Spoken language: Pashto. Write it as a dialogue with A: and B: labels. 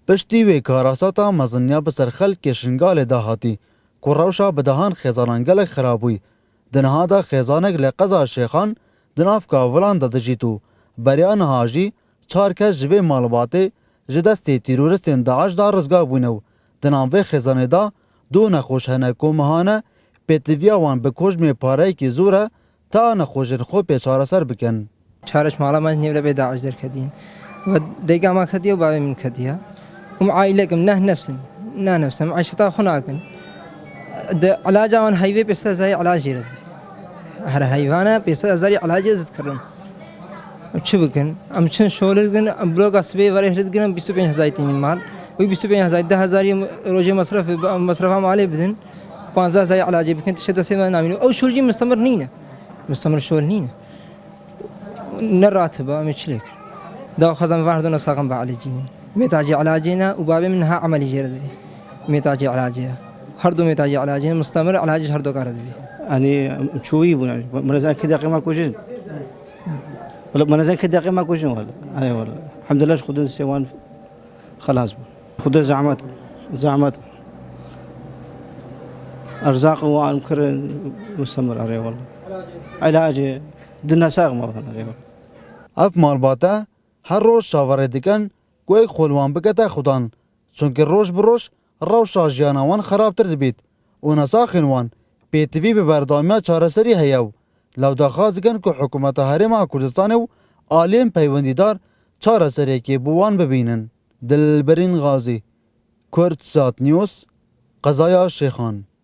A: پشتی وی کاراساتا مزنیا بسر خلق شنگال داهاتی که روشا بدهان خیزانانگل خرابوی دنها دا خیزانک لقضا شیخان دناف کاولان دا دجیتو بریان هاجی چار کس جوی مالباته جدستی تیرورستین داعش دا رزگا بوینو دنام خیزانه دا دو نخوش هنکو مهانه پیتویا وان بکوش می پاره کی زوره تا نخوشن خو پیچاره سر بکن
B: چارش مالا من نيبلا بي داعش در كدين وديقا ما كديا وبابي من كديا هم عائلكم نه نفسهم عايشتا خناكن علاجا وان هايوي بيسا زي علاج يرد هر هايوانا بيسا زي علاج يزد كرن چه بكن ام چن شولدگن ام بلوغ اسبي وري هردگن 25000 تين مال وي 25000 10000 روجي مصرف مالي بدن 15000 علاج بكن تشد سيما نامينو او شولجي مستمر شول نينا نراتبه مشلك دا خزم واحد ساقم بعالجيني ميتاجي علاجينا وبابي منها عملي جردي ميتاجي علاجيها هردو ميتاجي علاجينا مستمر علاجي هردو قاردي
C: يعني شوي يعني مرزان كده قيمة كوجين ولا مرزان كده قيمة كوجين ولا أنا والله الحمد لله خدود السيوان خلاص خدود زعمت أرزاق وأنكر مستمر عليه والله علاجي دنا ساق ما بخنا عليه
A: اف مالباته هر روز شاوره دیکن کوی خولوان بکته خودان چونکه روز بروش روشا جیانوان خرابتر دبید و نساخن وان پیتوی به بردامیا چارەسەری هیو لو داخوازگن که حکومت هرما کردستان و عالم پیوندیدار چارەسەری که بوان ببینن دلبرین غازی کردسات نیوز قضایا شیخان